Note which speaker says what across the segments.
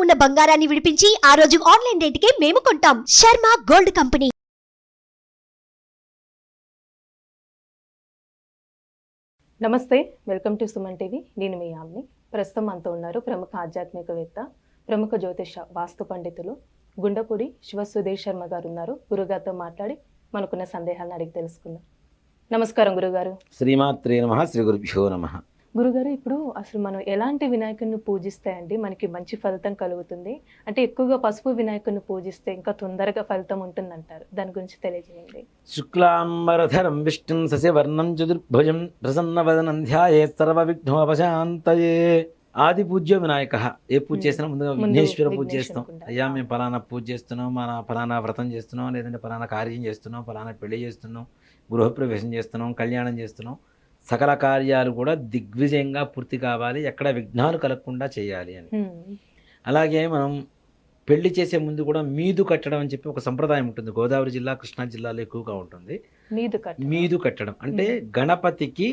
Speaker 1: ఉన్న బంగారాన్ని విడిపించి ఆ రోజు ఆన్లైన్ రేటుకే మేము కొంటాం. Sharma gold company.
Speaker 2: నమస్తే, వెల్కమ్ టు సుమన్ టీవీ. నేను మీ యామ్ని. ప్రస్తుతం మనతో ఉన్నారు ప్రముఖ ఆధ్యాత్మికవేత్త, ప్రముఖ జ్యోతిష వాస్తు పండితులు గుండపూడి శివ సుధీర్ శర్మ గారు ఉన్నారు. గురుగారితో మాట్లాడి మనకున్న సందేహాలను అడిగి తెలుసుకుందాం. నమస్కారం గురుగారు.
Speaker 3: శ్రీమాత్రే నమః. శ్రీ గురుభ్యో నమః.
Speaker 2: గురుగారు, ఇప్పుడు అసలు మనం ఎలాంటి వినాయకుడిని పూజిస్తే అండి మనకి మంచి ఫలితం కలుగుతుంది? అంటే ఎక్కువగా పసుపు వినాయకుడిని పూజిస్తే ఇంకా తొందరగా ఫలితం ఉంటుందంటారు. దాని గురించి తెలియజేయండి.
Speaker 3: శుక్లాంబరధరం విష్ణుం శశివర్ణం చతుర్భుజం ప్రసన్నవదనం ధ్యాయేత్ సర్వవిఘ్నోపశాంతయే. ఆది పూజ్య వినాయక. ఏ పూజ చేసినా ముందుగా విఘ్నేశ్వర పూజ చేస్తాం. అయ్యా మేము ఫలానా పూజ చేస్తున్నాం, మన ఫలానా వ్రతం చేస్తున్నాం, లేదంటే ఫలానా కార్యం చేస్తున్నాం, ఫలానా పెళ్లి చేస్తున్నాం, గృహప్రవేశం చేస్తున్నాం, కళ్యాణం చేస్తున్నాం. సకల కార్యాలు కూడా దిగ్విజయంగా పూర్తి కావాలి, ఎక్కడ విఘ్నాలు కలగకుండా చేయాలి అని. అలాగే మనం పెళ్లి చేసే ముందు కూడా మీదు కట్టడం అని చెప్పి ఒక సంప్రదాయం ఉంటుంది. గోదావరి జిల్లా, కృష్ణా జిల్లాలో ఎక్కువగా ఉంటుంది. మీదు కట్టడం అంటే గణపతికి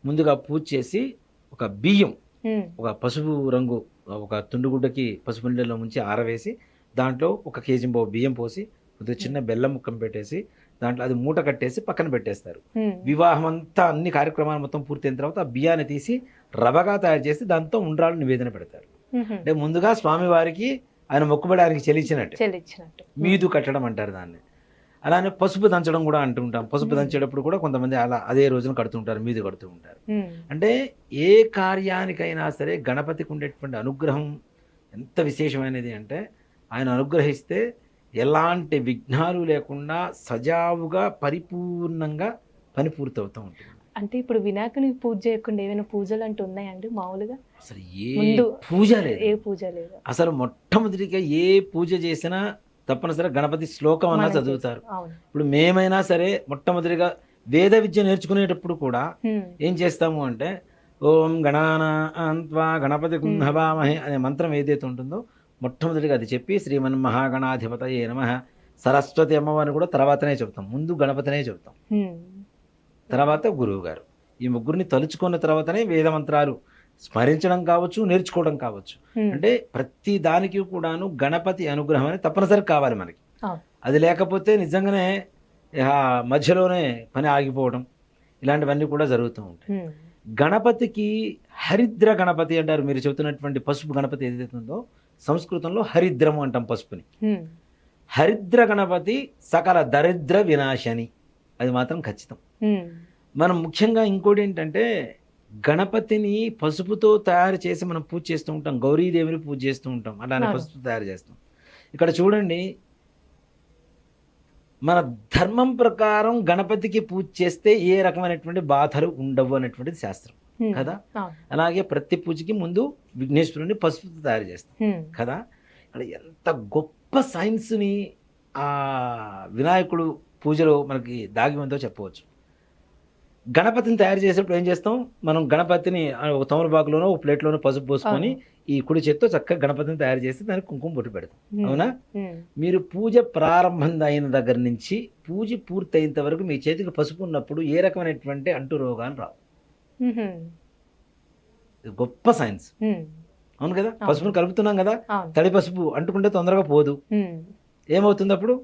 Speaker 3: ముందుగా పూజ చేసి ఒక బియ్యం, ఒక పసుపు రంగు ఒక తుండుగుడ్డకి పసుపు నీళ్ళలో ముంచి ఆరవేసి దాంట్లో 1 కేజీ బియ్యం పోసి కొద్దిగా చిన్న బెల్లం ముక్కం పెట్టేసి దాంట్లో అది మూట కట్టేసి పక్కన పెట్టేస్తారు. వివాహం అంతా అన్ని కార్యక్రమాలు మొత్తం పూర్తయిన తర్వాత ఆ బియ్యాన్ని తీసి రవ్వగా తయారు చేసి దాంతో ఉండ్రాలు నివేదన పెడతారు. అంటే ముందుగా స్వామివారికి ఆయన మొక్కుబడి ఆయనకి చెల్లించినట్టు మీదు కట్టడం అంటారు దాన్ని. అలానే పసుపు దంచడం కూడా అంటుంటాం. పసుపు దంచేటప్పుడు కూడా కొంతమంది అలా అదే రోజున కడుతుంటారు, మీదు కడుతూ ఉంటారు. అంటే ఏ కార్యానికైనా సరే గణపతికి ఉండేటువంటి అనుగ్రహం ఎంత విశేషమైనది అంటే ఆయన అనుగ్రహిస్తే ఎలాంటి విఘ్నాలు లేకుండా సజావుగా పరిపూర్ణంగా పని పూర్తవుతూ ఉంటుంది.
Speaker 2: అంటే ఇప్పుడు వినాయకుని పూజ చేయకుండా ఏమైనా పూజలు అంటూ ఉన్నాయండి మామూలుగా?
Speaker 3: అసలు ఏ పూజ లేదు. అసలు మొట్టమొదటిగా ఏ పూజ చేసినా తప్పనిసరిగా గణపతి శ్లోకం అన్నా చదువుతారు. ఇప్పుడు మేమైనా సరే మొట్టమొదటిగా వేద విద్య నేర్చుకునేటప్పుడు కూడా ఏం చేస్తాము అంటే ఓం గణానాన్త్వా గణపతి కుంభవామహే అనే మంత్రం ఏదైతే ఉంటుందో మొట్టమొదటిగా అది చెప్పి శ్రీమన్ మహాగణాధిపతయే నమః, సరస్వతి అమ్మవారిని కూడా తర్వాతనే చెప్తాం. ముందు గణపతినే చెప్తాం, తర్వాత గురువు గారు. ఈ ముగ్గురిని తలుచుకున్న తర్వాతనే వేద మంత్రాలు స్మరించడం కావచ్చు, నేర్చుకోవడం కావచ్చు. అంటే ప్రతి దానికి కూడాను గణపతి అనుగ్రహం అనేది తప్పనిసరి కావాలి మనకి. అది లేకపోతే నిజంగానే మధ్యలోనే పని ఆగిపోవడం ఇలాంటివన్నీ కూడా జరుగుతూ ఉంటాయి. గణపతికి హరిద్ర గణపతి అంటారు. మీరు చెబుతున్నటువంటి పసుపు గణపతి ఏదైతే ఉందో సంస్కృతంలో హరిద్రము అంటాం పసుపుని. హరిద్ర గణపతి సకల దరిద్ర వినాశని, అది మాత్రం ఖచ్చితం. మనం ముఖ్యంగా ఇంకోటి ఏంటంటే గణపతిని పసుపుతో తయారు చేసి మనం పూజ చేస్తూ ఉంటాం. గౌరీదేవిని పూజ చేస్తూ ఉంటాం, అలానే పసుపు తయారు చేస్తాం. ఇక్కడ చూడండి, మన ధర్మం ప్రకారం గణపతికి పూజ చేస్తే ఏ రకమైనటువంటి బాధలు ఉండవు అనేటువంటిది శాస్త్రం కదా. అలాగే ప్రతి పూజకి ముందు విఘ్నేశ్వరుని పసుపుతో తయారు చేస్తాం కదా. ఇక్కడ ఎంత గొప్ప సైన్స్ని ఆ వినాయకుడు పూజలో మనకి దాగి ఉందో చెప్పవచ్చు. గణపతిని తయారు చేసేటప్పుడు ఏం చేస్తాం, మనం గణపతిని ఒక తమలపాకులోనో ఒక ప్లేట్లోనో పసుపు పోసుకొని ఈ కుడి చేత్తో చక్కగా గణపతిని తయారు చేసి దానికి కుంకుమ బొట్టు పెడతాం. అవునా? మీరు పూజ ప్రారంభం అయిన దగ్గర నుంచి పూజ పూర్తయినంత వరకు మీ చేతికి పసుపు ఉన్నప్పుడు ఏ రకమైనటువంటి అంటు రోగాలు రావు. గొప్ప సైన్స్. అవును కదా. పసుపును కలుపుతున్నాం కదా, తడి పసుపు అంటుకుంటే తొందరగా పోదు. ఏమవుతుంది అప్పుడు?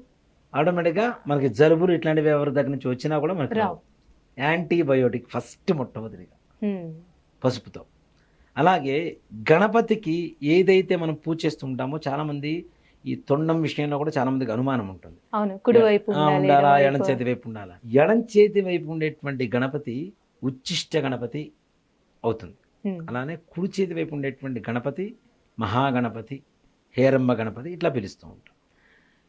Speaker 3: ఆటోమేటిక్గా మనకి జలుబులు ఇట్లాంటివి ఎవరి దగ్గర నుంచి వచ్చినా కూడా మనకి రావు. యాంటీబయోటిక్ ఫస్ట్ మొట్టమొదటిగా పసుపుతో. అలాగే గణపతికి ఏదైతే మనం పూజ చేస్తుంటామో చాలా మంది ఈ తొండం విషయంలో కూడా చాలా మందికి అనుమానం ఉంటుంది. ఉండాలా, ఎడం చేతి వైపు ఉండాలా? ఎడం చేతి వైపు ఉండేటువంటి గణపతి ఉచ్చిష్ట గణపతి అవుతుంది. అలానే కుడి చేతి వైపు ఉండేటువంటి గణపతి మహాగణపతి, హేరంబ గణపతి ఇట్లా పిలుస్తూ ఉంటాం.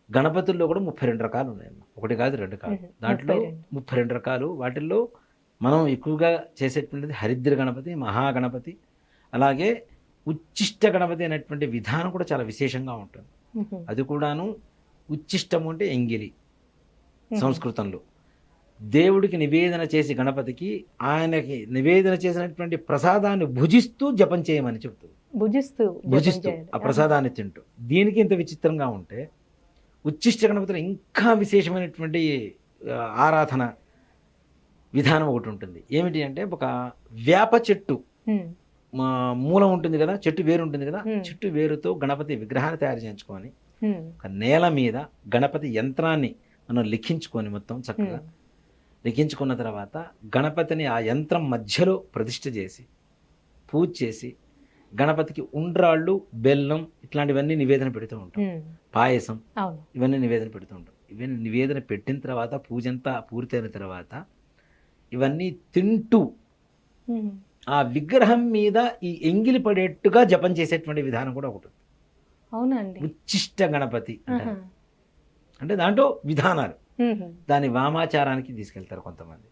Speaker 3: గణపతుల్లో కూడా 32 రకాలు ఉన్నాయమ్మా. 1 కాదు 2 కాదు, దాంట్లో 32 రకాలు. వాటిల్లో మనం ఎక్కువగా చేసేటువంటిది హరిద్ర గణపతి, మహాగణపతి, అలాగే ఉచ్చిష్ట గణపతి అనేటువంటి విధానం కూడా చాలా విశేషంగా ఉంటుంది. అది కూడాను ఉచ్చిష్టము అంటే ఎంగిలి సంస్కృతంలో. దేవుడికి నివేదన చేసి గణపతికి ఆయనకి నివేదన చేసినటువంటి ప్రసాదాన్ని భుజిస్తూ జపం చేయమని చెప్తుంది. భుజిస్తూ ఆ ప్రసాదాన్ని తింటూ. దీనికి ఇంత విచిత్రంగా ఉంటే ఉచ్చిష్ట గణపతిలో ఇంకా విశేషమైనటువంటి ఆరాధన విధానం ఒకటి ఉంటుంది. ఏమిటి అంటే ఒక వేప చెట్టు మూలం ఉంటుంది కదా, చెట్టు వేరు ఉంటుంది కదా,
Speaker 2: Hmm.
Speaker 3: చెట్టు వేరుతో గణపతి విగ్రహాన్ని తయారు చేయించుకొని
Speaker 2: Hmm.
Speaker 3: ఒక నేల మీద గణపతి యంత్రాన్ని మనం లిఖించుకొని మొత్తం చక్కగా
Speaker 2: Hmm.
Speaker 3: లిఖించుకున్న తర్వాత గణపతిని ఆ యంత్రం మధ్యలో ప్రతిష్ఠ చేసి పూజ చేసి గణపతికి ఉండ్రాళ్ళు, బెల్లం ఇట్లాంటివన్నీ నివేదన పెడుతూ ఉంటాం.
Speaker 2: Hmm.
Speaker 3: పాయసం
Speaker 2: అవును.
Speaker 3: ఇవన్నీ నివేదన పెడుతూ ఉంటాం. ఇవన్నీ నివేదన పెట్టిన తర్వాత పూజ అంతా పూర్తయిన తర్వాత ఇవన్నీ తింటూ
Speaker 2: Hmm.
Speaker 3: ఆ విగ్రహం మీద ఈ ఎంగిలి పడేట్టుగా జపం చేసేటువంటి విధానం కూడా ఒకటి ఉంది.
Speaker 2: అవునండి.
Speaker 3: ఉచ్చిష్ట గణపతి అంటారు.
Speaker 2: ఆహా.
Speaker 3: అంటే దాంట్లో విధానాలు
Speaker 2: Hmm.
Speaker 3: దాని వామాచారానికి తీసుకెళ్తారు కొంతమంది.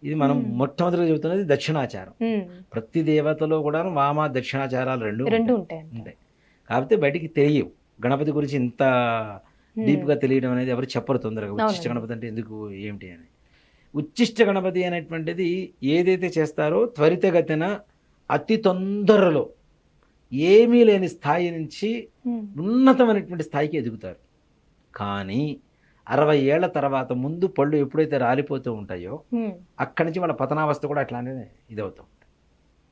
Speaker 3: ఇది మనం మొట్టమొదటిగా చెబుతున్నది దక్షిణాచారం.
Speaker 2: Hmm.
Speaker 3: ప్రతి దేవతలో కూడా వామ దక్షిణాచారాలు రెండు
Speaker 2: రెండు
Speaker 3: ఉంటాయి.
Speaker 2: ఉంటాయి.
Speaker 3: కాకపోతే బయటికి తెలియవు. గణపతి గురించి ఇంత డీప్గా తెలియడం అనేది ఎవరు చెప్పరు తొందరగా. ఉచ్చిష్ట
Speaker 2: అవునండి.
Speaker 3: గణపతి అంటే ఎందుకు ఏమిటి అని. ఉచ్చిష్ట గణపతి అనేటువంటిది ఏదైతే చేస్తారో త్వరితగతిన అతి తొందరలో ఏమీ లేని స్థాయి నుంచి
Speaker 2: Hmm.
Speaker 3: ఉన్నతమైనటువంటి స్థాయికి ఎదుగుతారు. కానీ 60 ఏళ్ల తర్వాత ముందు పళ్ళు ఎప్పుడైతే రాలిపోతూ ఉంటాయో
Speaker 2: Hmm.
Speaker 3: అక్కడి నుంచి వాళ్ళ పతనావస్థ కూడా అట్లానే ఇదవుతూ ఉంటుంది.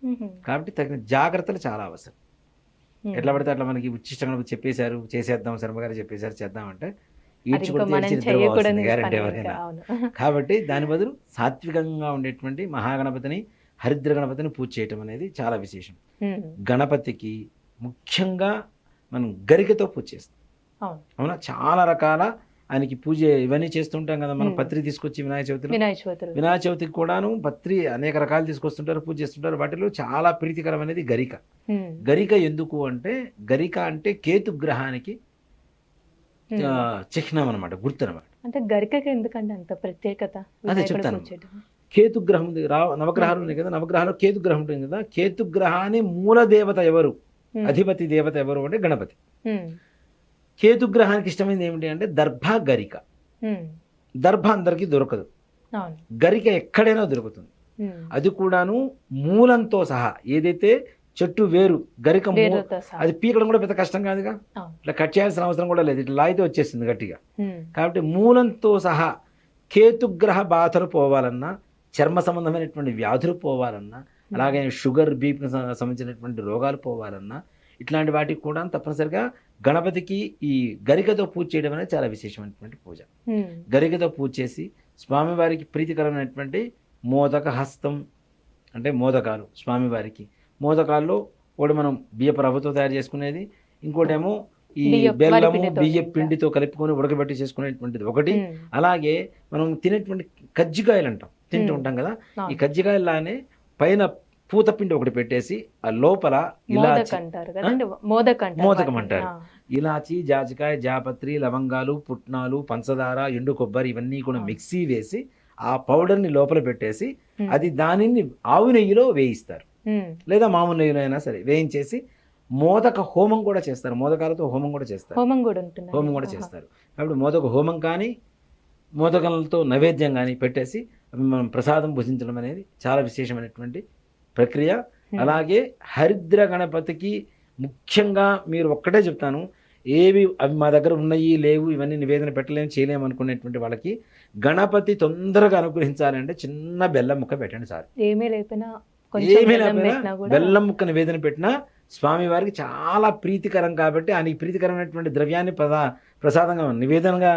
Speaker 2: Hmm.
Speaker 3: కాబట్టి తగిన జాగ్రత్తలు చాలా అవసరం.
Speaker 2: Hmm.
Speaker 3: ఎట్లా పడితే అట్లా మనకి ఉచ్చిష్ట గణపతి చెప్పేశారు, చేసేద్దాం, శర్మగారు చెప్పేశారు, చేద్దామంటే
Speaker 2: అది
Speaker 3: ఈడ్చి
Speaker 2: ఇంకా
Speaker 3: కూడా
Speaker 2: మనం
Speaker 3: తీర్చి
Speaker 2: చేయకూడని
Speaker 3: నిద్రపోవాల్సింది గ్యారెంటీ
Speaker 2: పని
Speaker 3: ఎవరైనా.
Speaker 2: ఇంకా. అవును.
Speaker 3: కాబట్టి దాని బదులు సాత్వికంగా ఉండేటువంటి మహాగణపతిని, హరిద్ర గణపతిని పూజ చేయటం అనేది చాలా విశేషం.
Speaker 2: Hmm.
Speaker 3: గణపతికి ముఖ్యంగా మనం గరికతో పూజ చేస్తాం.
Speaker 2: అవును.
Speaker 3: అవునా, చాలా రకాల ఆయనకి పూజ ఇవన్నీ చేస్తుంటాం కదా. మనం పత్రి తీసుకొచ్చి వినాయక చవితిలో,
Speaker 2: వినాయక చవితి రోజు.
Speaker 3: వినాయక చవితికి కూడాను పత్రి అనేక రకాలు తీసుకొస్తుంటారు, పూజ చేస్తుంటారు. వాటిలో చాలా ప్రీతికరమైనది గరిక.
Speaker 2: Hmm.
Speaker 3: గరిక ఎందుకు అంటే గరిక అంటే కేతు గ్రహానికి
Speaker 2: Hmm.
Speaker 3: చిహ్నం అనమాట, గుర్తు అనమాట.
Speaker 2: అంటే గరికకి ఎందుకంటే అంత ప్రత్యేకత? వినాయకుడు
Speaker 3: చెప్తాను.
Speaker 2: పూజ చేయడం.
Speaker 3: కేతు గ్రహం ఉంది, నవగ్రహాలు ఉన్నాయి కదా, నవగ్రహాల్లో కేతు గ్రహం ఉంటుంది కదా. కేతు గ్రహాన్ని మూల దేవత ఎవరు,
Speaker 2: Hmm.
Speaker 3: అధిపతి దేవత ఎవరు అంటే గణపతి.
Speaker 2: Hmm.
Speaker 3: కేతు గ్రహానికి ఇష్టమైనది ఏమిటి అంటే దర్భ, గరిక.
Speaker 2: Hmm.
Speaker 3: దర్భ అందరికీ దొరకదు,
Speaker 2: అవును.
Speaker 3: గరిక ఎక్కడైనా దొరుకుతుంది.
Speaker 2: Hmm.
Speaker 3: అది కూడాను మూలంతో సహా. ఏదైతే చెట్టు వేరు గరిక
Speaker 2: వేరుతో సహా.
Speaker 3: అది పీకడం కూడా పెద్ద కష్టం కాదుగా.
Speaker 2: అవును.
Speaker 3: ఇట్లా కట్ చేయాల్సిన అవసరం కూడా లేదు, ఇట్లా లాగితే వచ్చేస్తుంది గట్టిగా.
Speaker 2: Hmm.
Speaker 3: కాబట్టి మూలంతో సహా కేతుగ్రహ బాధలు పోవాలన్నా, చర్మ సంబంధమైనటువంటి వ్యాధులు పోవాలన్నా, అలాగే షుగర్, బీపీకి సంబంధించినటువంటి రోగాలు పోవాలన్నా, ఇట్లాంటి వాటికి కూడా తప్పనిసరిగా గణపతికి ఈ గరికతో పూజ చేయడం అనేది చాలా విశేషమైనటువంటి పూజ.
Speaker 2: Hmm.
Speaker 3: గరికతో పూజ చేసి స్వామివారికి ప్రీతికరమైనటువంటి మోదక హస్తం అంటే మోదకాలు స్వామివారికి. మోదకాల్లో ఒకటి మనం బియ్యపు రవ్వతో తయారు చేసుకునేది, ఇంకోటేమో ఈ బెల్లము,
Speaker 2: వరిపిండితో
Speaker 3: బియ్యపు పిండితో కలుపుకొని ఉడకబెట్టి చేసుకునేటువంటిది ఒకటి.
Speaker 2: Hmm.
Speaker 3: అలాగే మనం తినేటువంటి కజ్జికాయలు అంటాం, తింటూ ఉంటాం కదా. ఈ కజ్జికాయలానే పైన పూతపిండి ఒకటి పెట్టేసి ఆ లోపల
Speaker 2: మోదక్
Speaker 3: ఇలాచి,
Speaker 2: అంటారు కదండి. మోదకం
Speaker 3: మోదకం అంటారు. ఇలాచి, జాజికాయ, జాపత్రి, లవంగాలు, పుట్నాలు, పంచదార, ఎండు కొబ్బరి ఇవన్నీ కూడా మిక్సీ వేసి ఆ పౌడర్ని లోపల పెట్టేసి అది దానిని ఆవు నెయ్యిలో వేయిస్తారు, లేదా మామూలు నెయ్యిలో అయినా సరే వేయించేసి మోదక హోమం కూడా చేస్తారు. మోదకాలతో హోమం కూడా చేస్తారు,
Speaker 2: హోమం కూడా ఉంటుంది.
Speaker 3: హోమం కూడా చేస్తారు. కాబట్టి మోదక హోమం కానీ మోదకాలతో నైవేద్యం కానీ పెట్టేసి అవి మనం ప్రసాదం భుజించడం అనేది చాలా విశేషమైనటువంటి ప్రక్రియ. అలాగే హరిద్ర గణపతికి ముఖ్యంగా మీరు ఒక్కటే చెప్తాను, ఏవి అవి మా దగ్గర ఉన్నాయి లేవు ఇవన్నీ నివేదన పెట్టలేము చేయలేము అనుకునేటువంటి వాళ్ళకి గణపతి తొందరగా అనుగ్రహించాలంటే చిన్న బెల్లం ముక్క పెట్టండి సార్.
Speaker 2: ఏమీ లేకపోయినా
Speaker 3: ఏమీ లేకపోయినా బెల్లం ముక్క నివేదన పెట్టినా స్వామి వారికి చాలా ప్రీతికరం. కాబట్టి ఆయనకి ప్రీతికరమైనటువంటి ద్రవ్యాన్ని ప్రసాదంగా నివేదనగా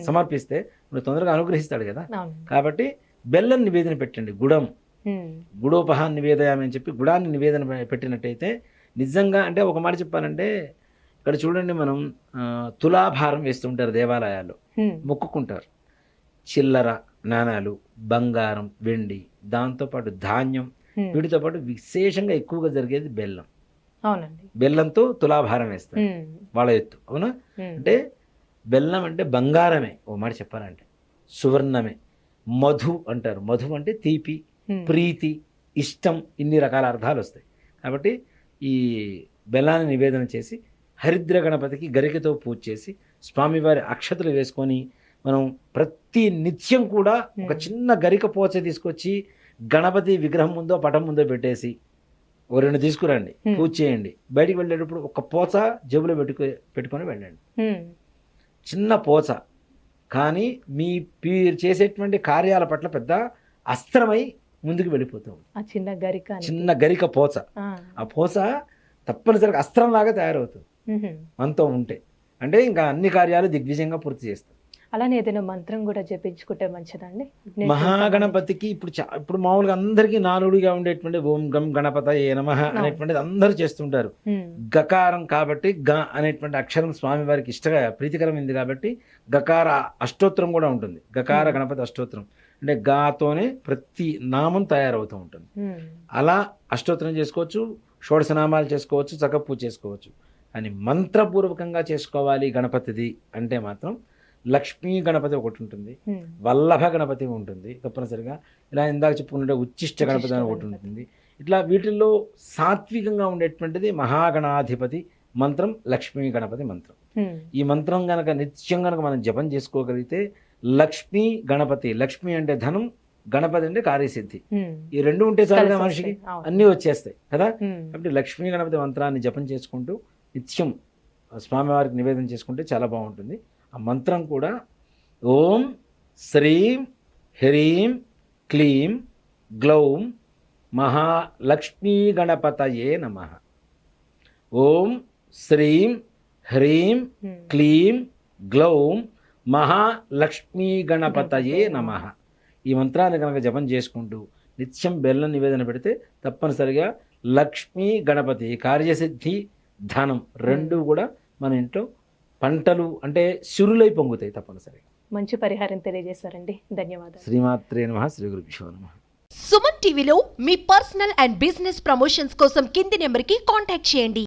Speaker 3: సమర్పిస్తే ఇప్పుడు తొందరగా అనుగ్రహిస్తాడు కదా. కాబట్టి బెల్లం నివేదన పెట్టండి. గుడోపహ నివేదయామి అని చెప్పి గుడాన్ని నివేదన పెట్టినట్టయితే నిజంగా, అంటే ఒక మాట చెప్పాలంటే ఇక్కడ చూడండి, మనం తులాభారం వేస్తుంటారు దేవాలయాల్లో, మొక్కుకుంటారు. చిల్లర నాణాలు, బంగారం, వెండి, దాంతోపాటు ధాన్యం, వీటితో పాటు విశేషంగా ఎక్కువగా జరిగేది బెల్లం.
Speaker 2: అవునండి.
Speaker 3: బెల్లంతో తులాభారం వేస్తారు వాళ్ళ ఎత్తు. అవునా? అంటే బెల్లం అంటే బంగారమే ఓ మాట చెప్పాలంటే, సువర్ణమే. మధు అంటారు, మధు అంటే తీపి, ప్రీతి, ఇష్టం, ఇన్ని రకాల అర్థాలు వస్తాయి. కాబట్టి ఈ బెల్లాన్ని నివేదన చేసి హరిద్ర గణపతికి గరికతో పూజ చేసి స్వామివారి అక్షతలు వేసుకొని మనం ప్రతి నిత్యం కూడా ఒక చిన్న గరిక పోచ తీసుకొచ్చి గణపతి విగ్రహం ముందో పటం ముందో పెట్టేసి ఓ 2 తీసుకురండి, పూజ చేయండి. బయటికి వెళ్ళేటప్పుడు ఒక పోచ జేబులో పెట్టుకొని వెళ్ళండి, చిన్న పోచ. కానీ మీరు చేసేటువంటి కార్యాల పట్ల పెద్ద అస్త్రమై ముందుకు వెళ్ళిపోతూ ఉంటుంది.
Speaker 2: ఆ చిన్న గరిక అని.
Speaker 3: చిన్న గరిక పోచ,
Speaker 2: ఆ.
Speaker 3: ఆ పోచ తప్పనిసరిగా అస్త్రంలాగా తయారవుతుంది
Speaker 2: మ్హూ.
Speaker 3: మనతో ఉంటే. అంటే ఇంకా అన్ని కార్యాలు దిగ్విజయంగా పూర్తి చేస్తాం.
Speaker 2: అలానే ఏదైనా మంత్రం కూడా జపించుకుంటే మంచిదండి?
Speaker 3: మహాగణపతికి ఇప్పుడు మామూలుగా అందరికీ నాలుగుగా ఉండేటువంటి ఓం గం గణపతయే నమః అనేటువంటిది అందరూ చేస్తుంటారు. గకారం కాబట్టి గ అనేటువంటి అక్షరం స్వామి వారికి ఇష్టంగా ప్రీతికరమైంది కాబట్టి గకార అష్టోత్తరం కూడా ఉంటుంది. గకార గణపతి అష్టోత్తరం అంటే గాతోనే ప్రతి నామం తయారవుతూ ఉంటుంది. అలా అష్టోత్తరం చేసుకోవచ్చు, షోడశనామాలు చేసుకోవచ్చు, చక్కగా పూజ చేసుకోవచ్చు. అని మంత్రపూర్వకంగా చేసుకోవాలి గణపతిది అంటే మాత్రం లక్ష్మీ గణపతి ఒకటి ఉంటుంది, వల్లభ గణపతి ఉంటుంది తప్పనిసరిగా. ఇలా ఇందాక చెప్పుకుంటే ఉచ్చిష్ట గణపతి అని ఒకటి ఉంటుంది. ఇట్లా వీటిల్లో సాత్వికంగా ఉండేటువంటిది మహాగణాధిపతి మంత్రం లక్ష్మీ గణపతి మంత్రం. ఈ మంత్రం గనక నిత్యం గనక మనం జపం చేసుకోగలిగితే లక్ష్మీ గణపతి, లక్ష్మి అంటే ధనం, గణపతి అంటే కార్యసిద్ధి, ఈ రెండు ఉంటే చాలుగా మనిషికి అన్నీ వచ్చేస్తాయి కదా. కాబట్టి లక్ష్మీ గణపతి మంత్రాన్ని జపం చేసుకుంటూ నిత్యం స్వామివారికి నివేదన చేసుకుంటే చాలా బాగుంటుంది. ఆ మంత్రం కూడా ఓం శ్రీం హ్రీం క్లీం గ్లౌం మహాలక్ష్మీ గణపతయే నమః. ఓం శ్రీం హ్రీం క్లీం గ్లౌం మహాలక్ష్మీ గణపతయే నమః. ఈ మంత్రాన్ని కనుక జపం చేసుకుంటూ నిత్యం బెల్లం నివేదన పెడితే తప్పనిసరిగా లక్ష్మీ గణపతి, కార్యసిద్ధి, ధనం రెండు కూడా మన ఇంట్లో పంటలు అంటే సిరులై పొంగుతాయి తప్పనిసరిగా.
Speaker 2: మంచి పరిహారం తెలియజేశారండి, ధన్యవాదాలు.
Speaker 3: శ్రీమాత్రే నమః, శ్రీ గురుభ్యో నమః.
Speaker 1: సుమన్ టీవీలో మీ పర్సనల్ అండ్ బిజినెస్ ప్రమోషన్స్ కోసం కింది నెంబర్కి కాంటాక్ట్ చేయండి.